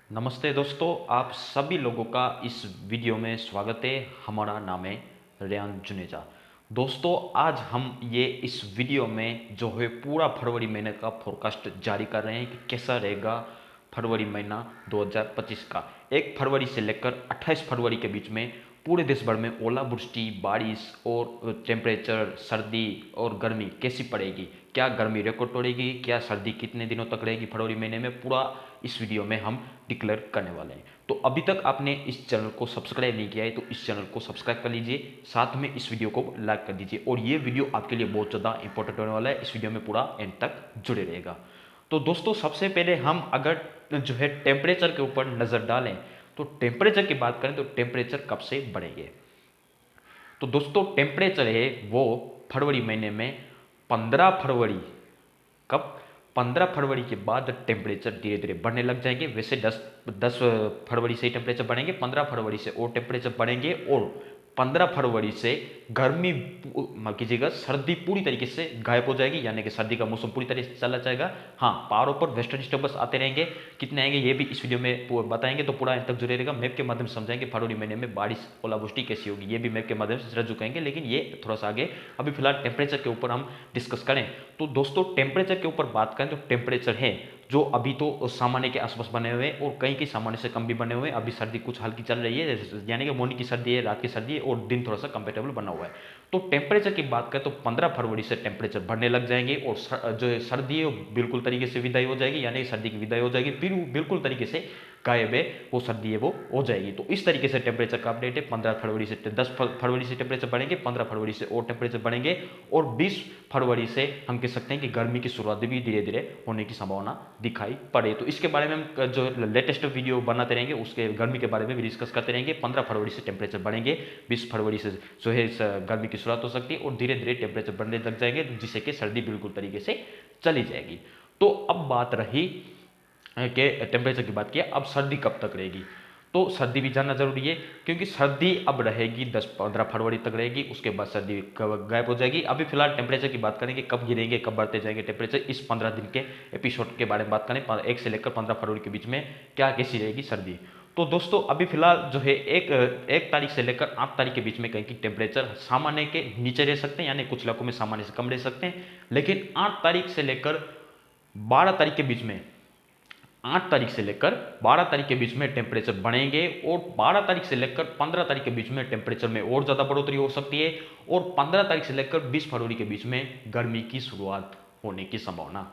नमस्ते दोस्तों, आप सभी लोगों का इस वीडियो में स्वागत है। हमारा नाम है रेयान जुनेजा। दोस्तों, आज हम ये इस वीडियो में जो है पूरा फरवरी महीने का फोरकास्ट जारी कर रहे हैं कि कैसा रहेगा फरवरी महीना 2025 का। 1 फरवरी से लेकर 28 फरवरी के बीच में पूरे देश भर में ओलावृष्टि, बारिश और टेम्परेचर, सर्दी और गर्मी कैसी पड़ेगी, क्या गर्मी रिकॉर्ड तोड़ेगी, क्या सर्दी कितने दिनों तक रहेगी फरवरी महीने में, पूरा इस वीडियो में हम डिक्लेयर करने वाले हैं। तो अभी तक आपने इस चैनल को सब्सक्राइब नहीं किया है तो इस चैनल को सब्सक्राइब कर लीजिए, साथ में इस वीडियो को लाइक कर दीजिए और ये वीडियो आपके लिए बहुत ज़्यादा इंपॉर्टेंट होने वाला है। इस वीडियो में पूरा एंड तक जुड़े रहेगा। तो दोस्तों, सबसे पहले हम अगर जो है टेम्परेचर के ऊपर नज़र डालें तो टेम्परेचर की बात करें तो टेम्परेचर कब से बढ़ेंगे। तो दोस्तों, टेम्परेचर है वो फरवरी महीने में 15 फरवरी, कब 15 फरवरी के बाद टेम्परेचर धीरे धीरे बढ़ने लग जाएंगे। वैसे 10 फरवरी से ही टेम्परेचर बढ़ेंगे, 15 फरवरी से और टेम्परेचर बढ़ेंगे और 15 फरवरी से गर्मी माफ कीजिएगा, सर्दी पूरी तरीके से गायब हो जाएगी, यानी कि सर्दी का मौसम पूरी तरीके से चला जाएगा। हाँ, पहाड़ों पर वेस्टर्न डिस्टर्बेंस आते रहेंगे, कितने आएंगे ये भी इस वीडियो में बताएंगे, तो पूरा अंत तक जुड़े रहेगा। मैप के माध्यम से समझाएंगे फरवरी महीने में बारिश ओलावृष्टि कैसी होगी, ये भी मैप के माध्यम से रजू करेंगे, लेकिन ये थोड़ा सा आगे। अभी फिलहाल टेम्परेचर के ऊपर हम डिस्कस करें तो दोस्तों, टेम्परेचर के ऊपर बात करें तो टेम्परेचर है जो अभी तो सामान्य के आसपास बने हुए हैं और कहीं कहीं सामान्य से कम भी बने हुए हैं। अभी सर्दी कुछ हल्की चल रही है, यानी कि मॉर्निंग की सर्दी है, रात की सर्दी है और दिन थोड़ा सा कंपेटेबल बना हुआ है। तो टेम्परेचर की बात करें तो 15 फरवरी से टेम्परेचर बढ़ने लग जाएंगे और जो है सर्दी है वो बिल्कुल तरीके से विदाई हो जाएगी, यानी सर्दी की विदाई हो जाएगी, फिर बिल्कुल तरीके से गायब है वो सर्दी है वो हो जाएगी। तो इस तरीके से टेम्परेचर का अपडेट है। 15 फरवरी से 10 फरवरी से टेम्परेचर बढ़ेंगे, 15 फरवरी से और टेम्परेचर बढ़ेंगे और 20 फरवरी से हम कह सकते हैं कि गर्मी की शुरुआत भी धीरे धीरे होने की संभावना दिखाई पड़े। तो इसके बारे में हम जो लेटेस्ट वीडियो बनाते रहेंगे, उसके गर्मी के बारे में भी डिस्कस करते रहेंगे। 15 फरवरी से टेम्परेचर बढ़ेंगे, 20 फरवरी से जो है गर्मी की शुरुआत हो सकती है और धीरे धीरे टेम्परेचर बढ़ने लग जाएंगे, जिससे कि सर्दी बिल्कुल तरीके से चली जाएगी। तो अब बात रही कि टेम्परेचर की बात किया, अब सर्दी कब तक रहेगी। तो सर्दी भी जानना जरूरी है, क्योंकि सर्दी अब रहेगी 10-15 फरवरी तक रहेगी, उसके बाद सर्दी गायब हो जाएगी। अभी फिलहाल टेम्परेचर की बात करेंगे, कब गिरेंगे कब बढ़ते जाएंगे टेम्परेचर, इस 15 दिन के एपिसोड के बारे में बात करें। 1 से लेकर 15 फरवरी के बीच में क्या कैसी रहेगी सर्दी। तो दोस्तों, अभी फिलहाल जो है एक तारीख से लेकर 8 तारीख के बीच में कहीं की टेम्परेचर सामान्य के नीचे रह सकते हैं, यानी कुछ इलाकों में सामान्य से कम रह सकते हैं। लेकिन 8 तारीख से लेकर 12 तारीख के बीच में, 8 तारीख से लेकर 12 तारीख के बीच में टेम्परेचर बढ़ेंगे और 12 तारीख से लेकर 15 तारीख के बीच में टेम्परेचर में और ज़्यादा बढ़ोतरी हो सकती है और 15 तारीख से लेकर 20 फरवरी के बीच में गर्मी की शुरुआत होने की संभावना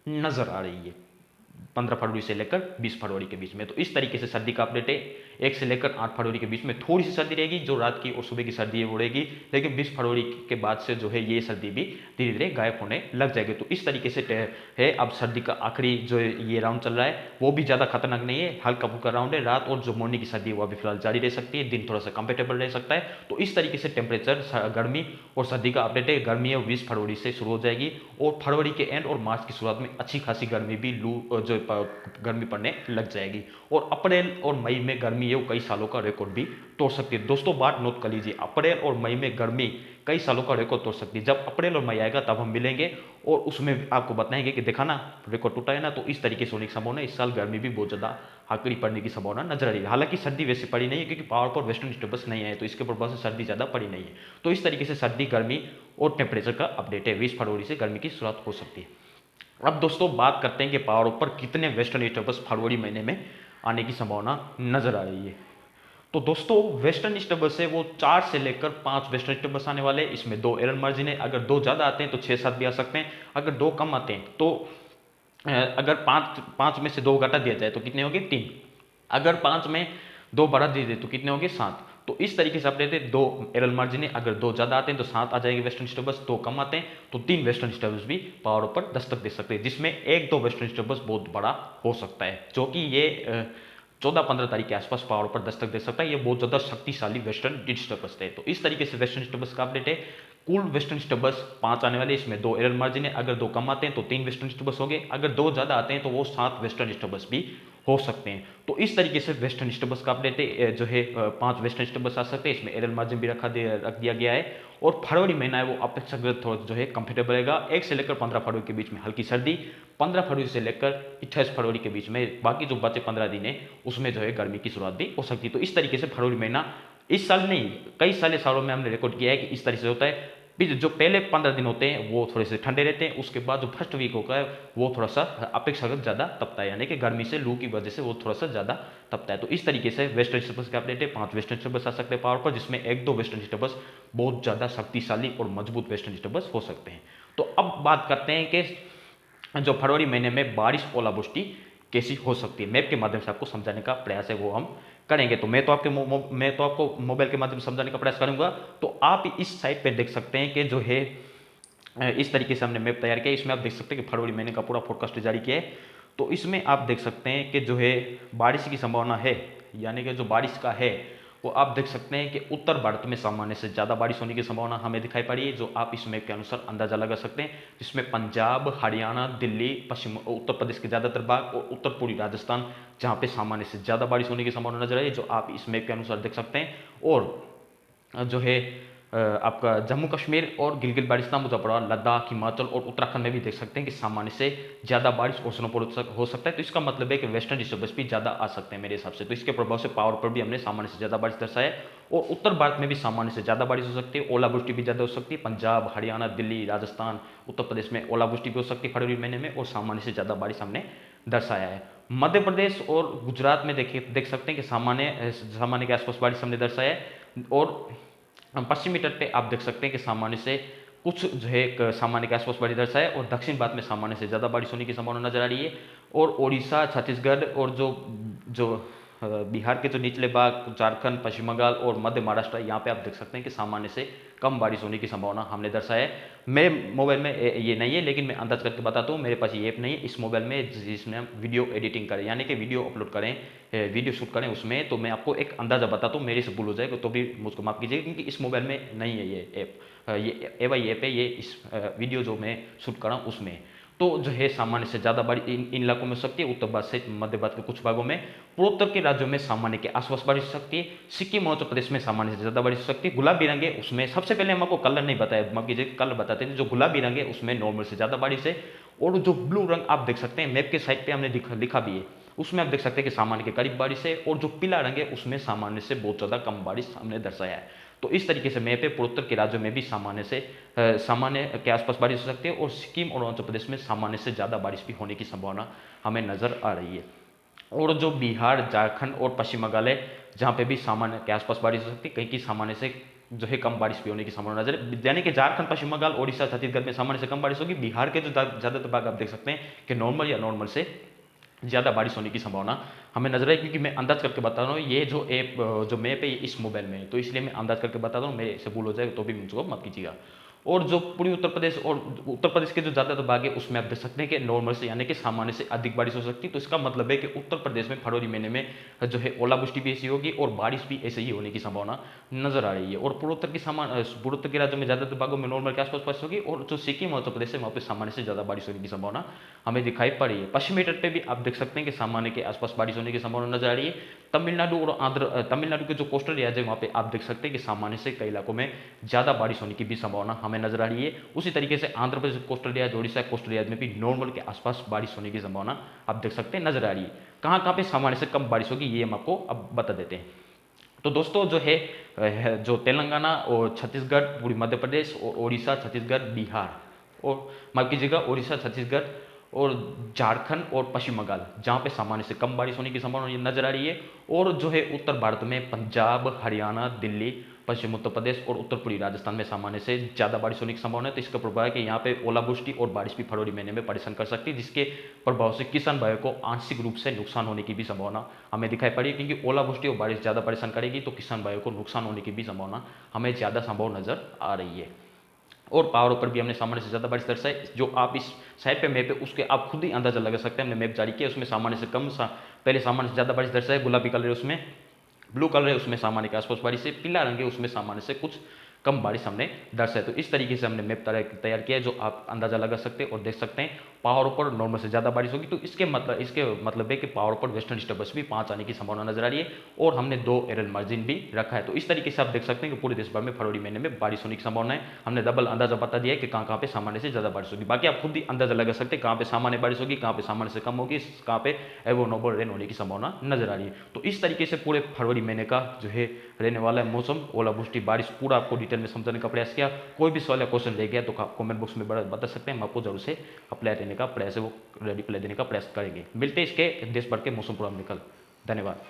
नजर आ रही है। 15 फरवरी से लेकर 20 फरवरी के बीच में। तो इस तरीके से सर्दी का अपडेट है। 1 से लेकर 8 फरवरी के बीच में थोड़ी सी सर्दी रहेगी, जो रात की और सुबह की सर्दी है वो रहेगी, लेकिन 20 फरवरी के बाद से जो है ये सर्दी भी धीरे धीरे गायब होने लग जाएगी। तो इस तरीके से है अब सर्दी का आखिरी जो ये राउंड चल रहा है वो भी ज़्यादा खतरनाक नहीं है, हल्का फुल्का राउंड है। रात और जो मॉर्निंग की सर्दी है वो अभी फिलहाल जारी रह सकती है, दिन थोड़ा सा कंफर्टेबल रह सकता है। तो इस तरीके से टेम्परेचर, गर्मी और सर्दी का अपडेट है। गर्मी है 20 फरवरी से शुरू हो जाएगी और फरवरी के एंड और मार्च की शुरुआत में अच्छी खासी गर्मी भी जो गर्मी पड़ने लग जाएगी और अप्रैल और मई में गर्मी है वो कई सालों का रिकॉर्ड भी तोड़ सकती है। दोस्तों, बात नोट कर लीजिए, अप्रैल और मई में गर्मी कई सालों का रिकॉर्ड तोड़ सकती है। जब अप्रैल और मई आएगा तब हम मिलेंगे और उसमें आपको बताएंगे कि देखा ना रिकॉर्ड टूटा है ना। तो इस तरीके से होने की संभावना, इस साल गर्मी भी बहुत ज़्यादा आकड़ी पड़ने की संभावना नजर आ रही है। हालांकि सर्दी वैसे पड़ी नहीं है, क्योंकि पावर पर वेस्टर्न डिस्टर्बेंस नहीं आए, तो इसके प्रभाव से सर्दी ज़्यादा पड़ी नहीं है। तो इस तरीके से सर्दी, गर्मी और टेम्परेचर का अपडेट है। 20 फरवरी से गर्मी की शुरुआत हो सकती है। अब दोस्तों, बात करते हैं कि पहाड़ों पर कितने वेस्टर्न डिस्टर्बेंस फरवरी महीने में आने की संभावना नजर आ रही है। तो दोस्तों, वेस्टर्न डिस्टर्बेंस है वो 4 से लेकर 5 वेस्टर्न डिस्टर्बेंस आने वाले हैं। इसमें 2 एरर मार्जिन है, अगर 2 ज़्यादा आते हैं तो 6-7 भी आ सकते हैं, अगर 2 कम आते हैं तो अगर 5 में से 2 घटा दिया जाए तो कितने होंगे 3, अगर 5 में 2 बढ़ा दिए जाए तो कितने होंगे 7। तो इस तरीके से आप लेते हैं 2 एरल मार्जिन है, अगर 2 ज़्यादा आते हैं तो 7 आ जाएंगे वेस्टर्न डिस्टर्बेंस, 2 कम आते हैं तो 3 वेस्टर्न डिस्टर्बेंस भी पहाड़ों पर दस्तक दे सकते हैं, जिसमें 1-2 वेस्टर्न डिस्टर्बेंस बहुत बड़ा हो सकता है, जो कि ये 14-15 तारीख के आसपास पहाड़ों पर दस्तक दे सकता है। ये बहुत ज़्यादा शक्तिशाली वेस्टर्न डिस्टर्बेंस है। तो इस तरीके से वेस्टर्न डिस्टर्बेंस का अपडेट है। कुल वेस्टर्न डिस्टर्बेंस 5 आने वाले, इसमें 2 एरर मार्जिन है, अगर 2 कम आते हैं तो 3 वेस्टर्न डिस्टर्बेंस हो गए, अगर 2 ज़्यादा आते हैं तो वो 7 वेस्टर्न डिस्टर्बेंस भी हो सकते हैं। तो इस तरीके से वेस्टर्न डिस्टर्बेंस का अपडेट जो है 5 वेस्टर्न डिस्टर्बेंस आ सकते हैं। इसमें एरर मार्जिन भी रख दिया गया है। और फरवरी महीना है वो अपेक्षाकृत थोड़ा जो है कंफर्टेबल रहेगा। 1 से लेकर 15 फरवरी के बीच में हल्की सर्दी, 15 फरवरी से लेकर 28 फरवरी के बीच में बाकी जो बचे 15 दिन है उसमें जो है गर्मी की शुरुआत भी हो सकती है। तो इस तरीके से फरवरी महीना इस साल नहीं, कई सालों में हमने रिकॉर्ड किया है कि इस तरह से होता है। फिर जो पहले 15 दिन होते हैं वो थोड़े से ठंडे रहते हैं, उसके बाद जो फर्स्ट वीक होता है वो थोड़ा सा अपेक्षाकृत ज़्यादा तपता है, यानी कि गर्मी से लू की वजह से वो थोड़ा सा ज़्यादा तपता है। तो इस तरीके से वेस्टर्न डिस्टर्बेंस का अपडेट है। 5 वेस्टर्न डिस्टर्बेंस आ सकते हैं पावर पर, जिसमें 1-2 वेस्टर्न डिस्टर्बेंस बहुत ज़्यादा शक्तिशाली और मजबूत वेस्टर्न डिस्टर्बेंस हो सकते हैं। तो अब बात करते हैं कि जो फरवरी महीने में बारिश ओलावृष्टि कैसी हो सकती है, मैप के माध्यम से आपको समझाने का प्रयास है वो हम करेंगे। तो मैं तो आपको मोबाइल के माध्यम से समझाने का प्रयास करूंगा। तो आप इस साइट पे देख सकते हैं कि जो है इस तरीके से हमने मैप तैयार किया। इसमें आप देख सकते हैं कि फरवरी महीने का पूरा फोरकास्ट जारी किया है। तो इसमें आप देख सकते हैं कि जो है बारिश की संभावना है, यानी कि जो बारिश का है वो आप देख सकते हैं कि उत्तर भारत में सामान्य से ज़्यादा बारिश होने की संभावना हमें दिखाई पड़ी है, जो आप इस मैप के अनुसार अंदाजा लगा सकते हैं। जिसमें पंजाब, हरियाणा, दिल्ली, पश्चिम उत्तर प्रदेश के ज़्यादातर भाग और उत्तर पूर्वी राजस्थान जहाँ पे सामान्य से ज़्यादा बारिश होने की संभावना नजर आई है, जो आप इस मैप के अनुसार देख सकते हैं। और जो है आपका जम्मू कश्मीर और गिलगित बाल्टिस्तान, मुजफ्फरपुर, लद्दाख, हिमाचल और उत्तराखंड में भी देख सकते हैं कि सामान्य से ज़्यादा बारिश और स्नोफॉल हो सकता है। तो इसका मतलब है कि वेस्टर्न डिस्टर्बेंस भी ज़्यादा आ सकते हैं मेरे हिसाब से। तो इसके प्रभाव से पावर पर भी हमने सामान्य से ज़्यादा बारिश दर्शाया है। और उत्तर भारत में भी सामान्य से ज़्यादा बारिश हो सकती है, ओलावृष्टि भी ज़्यादा हो सकती है। पंजाब, हरियाणा, दिल्ली, राजस्थान, उत्तर प्रदेश में ओलावृष्टि भी हो सकती है फरवरी महीने में, और सामान्य से ज़्यादा बारिश हमने दर्शाया है। मध्य प्रदेश और गुजरात में देख सकते हैं कि सामान्य के आसपास बारिश हमने दर्शाया है। और पश्चिमी तट पे आप देख सकते हैं कि सामान्य से कुछ जो है सामान्य के आसपास बारिश दर्शा है, और दक्षिण भारत में सामान्य से ज़्यादा बारिश होने की संभावना नजर आ रही है। और ओडिशा, छत्तीसगढ़ और जो जो बिहार के जो निचले भाग, झारखंड, पश्चिम बंगाल और मध्य महाराष्ट्र, यहाँ पे आप देख सकते हैं कि सामान्य से कम बारिश होने की संभावना हमने दर्शाया है। मेरे मोबाइल में ये नहीं है, लेकिन मैं अंदाज करके बताता हूँ। मेरे पास ये ऐप नहीं है इस मोबाइल में जिसमें हम वीडियो एडिटिंग करें, यानी कि वीडियो अपलोड करें, वीडियो शूट करें उसमें। तो मैं आपको एक अंदाजा बताता हूँ, मेरे से भूल हो जाएगा तो भी मुझको माफ कीजिएगा, क्योंकि इस मोबाइल में नहीं है ये ऐप। ये एवाई ऐप है, ये इस वीडियो जो मैं शूट कर रहा हूँ उसमें। तो जो है सामान्य से ज़्यादा बारिश इन इलाकों में हो सकती है। उत्तर भारत से मध्य भारत के कुछ भागों में, पूर्वोत्तर के राज्यों में सामान्य के आसपास बारिश हो सकती है। सिक्किम और उत्तर प्रदेश में सामान्य से ज़्यादा बारिश हो सकती है। गुलाबी रंग है उसमें, सबसे पहले हम आपको कलर नहीं बताया, माफ कीजिए कलर बताते हैं। जो गुलाबी रंग है उसमें नॉर्मल से ज़्यादा बारिश है। और जो ब्लू रंग आप देख सकते हैं मैप के साइड पे हमने लिखा भी है, उसमें आप देख सकते हैं कि सामान्य के करीब बारिश है। और जो पीला रंग है उसमें सामान्य से बहुत ज़्यादा कम बारिश हमने दर्शाया है। तो इस तरीके से मैप पे पूर्वोत्तर के राज्यों में भी सामान्य के आसपास बारिश हो सकती है। और सिक्किम और अरुणाचल प्रदेश में सामान्य से ज़्यादा बारिश भी होने की संभावना हमें नजर आ रही है। और जो बिहार, झारखंड और पश्चिम बंगाल है, जहाँ पे भी सामान्य के आसपास बारिश हो सकती है, कहीं की सामान्य से जो है कम बारिश भी होने की संभावना नजर, यानी कि झारखंड, पश्चिम बंगाल, ओडिशा, छत्तीसगढ़ में सामान्य से कम बारिश होगी। बिहार के जो ज़्यादातर भाग आप देख सकते हैं कि नॉर्मल या नॉर्मल से ज़्यादा बारिश होने की संभावना हमें नजर आई। क्योंकि मैं अंदाज करके बता रहा हूँ, ये जो ऐप जो मैप है ये इस मोबाइल में है, तो इसलिए मैं अंदाज करके बता रहा हूँ। मेरे से भूल हो जाएगा तो भी मुझको माफ कीजिएगा। और जो पूर्वी उत्तर प्रदेश और उत्तर प्रदेश के जो ज़्यादातर भाग है उसमें आप देख सकते हैं कि नॉर्मल से यानी कि सामान्य से अधिक बारिश हो सकती है। तो इसका मतलब है कि उत्तर प्रदेश में फरवरी महीने में जो है ओलावृष्टि भी ऐसी होगी और बारिश भी ऐसे ही होने की संभावना नजर आ रही है। और पूर्वोत्तर के राज्यों में ज़्यादातर भागों में नॉर्मल के आसपास बारिश होगी। और जो सिक्किम और उत्तर प्रदेश है वहाँ पर सामान्य से ज़्यादा बारिश होने की संभावना हमें दिखाई पड़ रही है। पश्चिमी तट पर भी आप देख सकते हैं कि सामान्य के आसपास बारिश होने की संभावना नजर आ रही है। तमिलनाडु के जो कोस्टल एरिया है वहाँ पे आप देख सकते हैं कि सामान्य से कई इलाकों में ज़्यादा बारिश होने की भी संभावना हमें नजर आ रही है। उसी तरीके से Andhra Pradesh coastal area, Odisha coastal area में भी नॉर्मल के आसपास बारिश होने की संभावना आप देख सकते हैं नजर आ रही है। कहाँ कहाँ पे सामान्य से कम बारिश होगी ये हम आपको अब बता देते हैं। तो दोस्तों जो है जो तेलंगाना और छत्तीसगढ़, पूर्वी मध्य प्रदेश और ओडिशा, छत्तीसगढ़, बिहार और माफ कीजिएगा ओडिशा, छत्तीसगढ़ और झारखंड और पश्चिम बंगाल, जहाँ पे सामान्य से कम बारिश होने की संभावना नजर आ रही है। और जो है उत्तर भारत में पंजाब, हरियाणा, दिल्ली, पश्चिम उत्तर प्रदेश और उत्तर पूर्वी राजस्थान में सामान्य से ज़्यादा बारिश होने की संभावना है। तो इसका प्रभाव है कि यहाँ पे ओलावृष्टि और बारिश भी फरवरी महीने में परेशान कर सकती है, जिसके प्रभाव से किसान भाइयों को आंशिक रूप से नुकसान होने की भी संभावना हमें दिखाई पड़ी। क्योंकि ओलावृष्टि और बारिश ज़्यादा परेशान करेगी तो किसान भाइयों को नुकसान होने की भी संभावना हमें ज़्यादा संभव नजर आ रही है। और पावर पर भी हमने सामान्य से ज़्यादा बारिश दर्शाई। जो आप इस साइड पे मैप है उसके आप खुद ही अंदाजा लगा सकते हैं। हमने मैप जारी किया, उसमें सामान्य से पहले सामान्य से ज़्यादा बारिश दर्शाई, गुलाबी कलर है उसमें, ब्लू कलर है उसमें सामान्य के आसपास बारिश है, पीला रंग है उसमें सामान्य से कुछ कम बारिश हमने दर्शाई। तो इस तरीके से हमने मैप तैयार किया है, जो आप अंदाजा लगा सकते हैं और देख सकते हैं। पहाड़ों पर नॉर्मल से ज़्यादा बारिश होगी, तो इसके मतलब है कि पहाड़ों पर वेस्टर्न डिस्टर्बेंस भी 5 आने की संभावना नजर आ रही है, और हमने 2 एरर मार्जिन भी रखा है। तो इस तरीके से आप देख सकते हैं कि पूरे देश भर में फरवरी महीने में बारिश होने की संभावना है। हमने डबल अंदाजा बता दिया है कि कहाँ पे सामान्य से ज़्यादा बारिश होगी। बाकी आप खुद ही अंदाजा लगा सकते हैं कहाँ पे सामान्य बारिश होगी, कहाँ पे सामान्य से कम होगी, कहाँ पे एवो नोबल रेन होने की संभावना नजर आ रही है। तो इस तरीके से पूरे फरवरी महीने का जो है रहने वाला है मौसम, ओलावृष्टि, बारिश, पूरा आपको डिटेल में समझाने का प्रयास किया। कोई भी सवाल या क्वेश्चन रह गया तो कमेंट बॉक्स में बता सकते हैं, हम आपको जरूर से अप्लाई देने का प्रयास है वो रिप्लाई देने का प्रयास करेंगे। मिलते हैं इसके देश भर के मौसम पूर्वानुमान कल। धन्यवाद।